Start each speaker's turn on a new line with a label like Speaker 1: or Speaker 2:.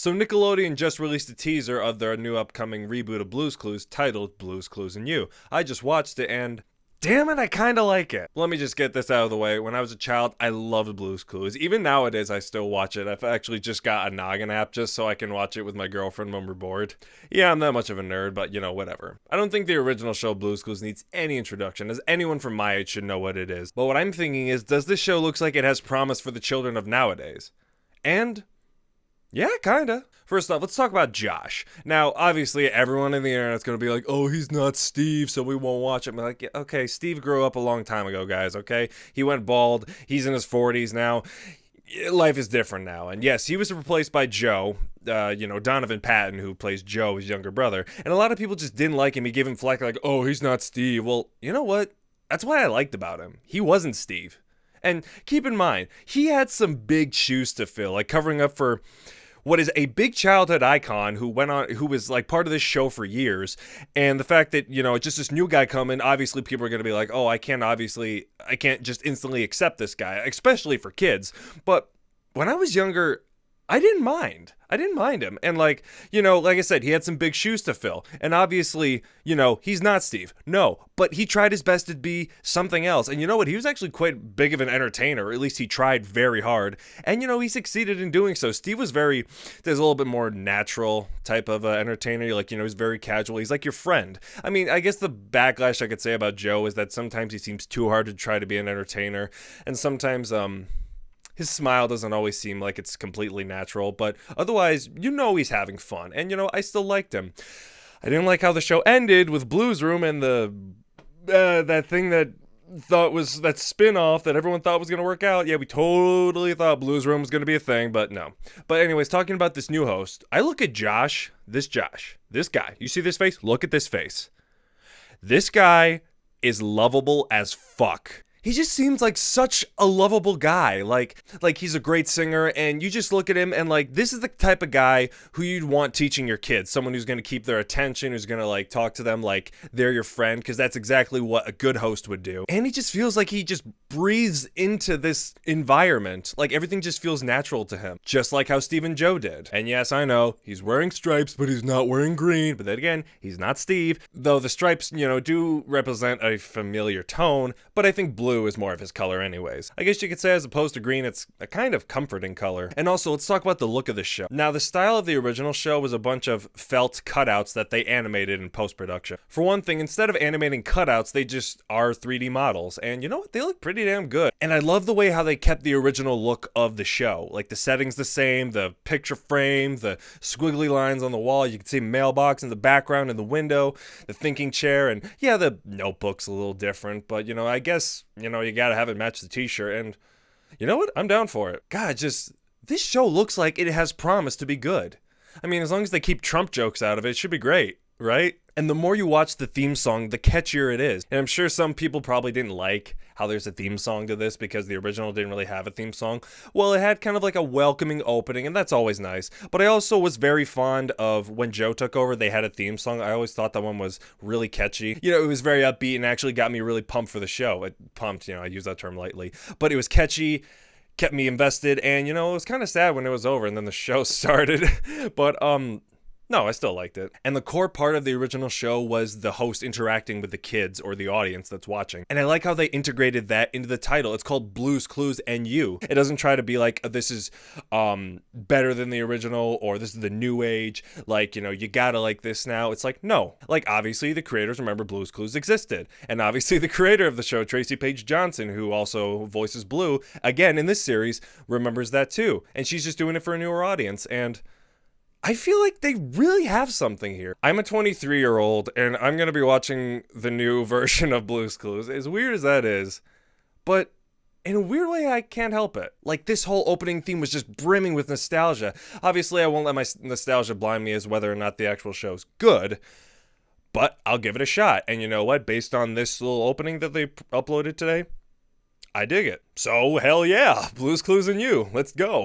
Speaker 1: So Nickelodeon just released a teaser of their new upcoming reboot of Blue's Clues titled Blue's Clues and You. I just watched it and damn it, I kinda like it. Let me just get this out of the way. When I was a child, I loved Blue's Clues. Even nowadays, I still watch it. I've actually just got a Noggin app just so I can watch it with my girlfriend when we're bored. Yeah, I'm that much of a nerd, but whatever. I don't think the original show Blue's Clues needs any introduction, as anyone from my age should know what it is. But what I'm thinking is, does this show look like it has promise for the children of nowadays? And yeah, kinda. First off, let's talk about Josh. Now, obviously, everyone in the internet's gonna be like, oh, he's not Steve, so we won't watch him. I'm like, yeah, okay, Steve grew up a long time ago, guys, okay? He went bald. He's in his 40s now. Life is different now. And yes, he was replaced by Joe, Donovan Patton, who plays Joe, his younger brother. And a lot of people just didn't like him. He gave him flack like, oh, he's not Steve. Well, you know what? That's what I liked about him. He wasn't Steve. And keep in mind, he had some big shoes to fill, like covering up for what is a big childhood icon who was like part of this show for years. And the fact that, just this new guy coming, obviously people are going to be like, oh, I can't just instantly accept this guy, especially for kids. But when I was younger, I didn't mind him. And like I said, he had some big shoes to fill. And obviously, he's not Steve. No, but he tried his best to be something else. And you know what? He was actually quite big of an entertainer. Or at least he tried very hard. And, he succeeded in doing so. Steve was there's a little bit more natural type of entertainer. Like, he's very casual. He's like your friend. I mean, I guess the backlash I could say about Joe is that sometimes he seems too hard to try to be an entertainer. And sometimes, his smile doesn't always seem like it's completely natural, but otherwise, he's having fun. And, I still liked him. I didn't like how the show ended with Blue's Room and that thing that was that spin-off that everyone thought was going to work out. Yeah, we totally thought Blue's Room was going to be a thing, but no. But anyways, talking about this new host, I look at Josh, this guy. You see this face? Look at this face. This guy is lovable as fuck. He just seems like such a lovable guy. Like he's a great singer, and you just look at him and like, this is the type of guy who you'd want teaching your kids. Someone who's going to keep their attention, who's going to like talk to them like they're your friend, because that's exactly what a good host would do. And he just feels like he just breathes into this environment. Like everything just feels natural to him, just like how Steve and Joe did. And yes, I know he's wearing stripes, but he's not wearing green. But then again, he's not Steve, though the stripes, do represent a familiar tone. But I think blue is more of his color anyways. I guess you could say as opposed to green, it's a kind of comforting color. And also, let's talk about the look of the show. Now, the style of the original show was a bunch of felt cutouts that they animated in post-production. For one thing, instead of animating cutouts, they just are 3D models. And you know what? They look pretty damn good. And I love the way how they kept the original look of the show. Like the setting's the same, the picture frame, the squiggly lines on the wall. You can see mailbox in the background in the window, the thinking chair, and yeah, the notebook's a little different, but I guess, you gotta have it match the t-shirt, and you know what? I'm down for it. God, this show looks like it has promise to be good. I mean, as long as they keep Trump jokes out of it, it should be great, right? And the more you watch the theme song, the catchier it is. And I'm sure some people probably didn't like how there's a theme song to this because the original didn't really have a theme song. Well, it had kind of like a welcoming opening, and that's always nice. But I also was very fond of when Joe took over, they had a theme song. I always thought that one was really catchy. It was very upbeat and actually got me really pumped for the show. I use that term lightly. But it was catchy, kept me invested, and, it was kind of sad when it was over and then the show started. But, no, I still liked it. And the core part of the original show was the host interacting with the kids or the audience that's watching. And I like how they integrated that into the title. It's called Blue's Clues and You. It doesn't try to be like, this is better than the original, or this is the new age. Like, you gotta like this now. It's like, no. Like, obviously, the creators remember Blue's Clues existed. And obviously, the creator of the show, Tracy Page Johnson, who also voices Blue, again, in this series, remembers that too. And she's just doing it for a newer audience. And I feel like they really have something here. I'm a 23-year-old, and I'm going to be watching the new version of Blue's Clues, as weird as that is. But in a weird way, I can't help it. Like, this whole opening theme was just brimming with nostalgia. Obviously, I won't let my nostalgia blind me as whether or not the actual show's good, but I'll give it a shot. And you know what? Based on this little opening that they uploaded today, I dig it. So, hell yeah, Blue's Clues and You. Let's go.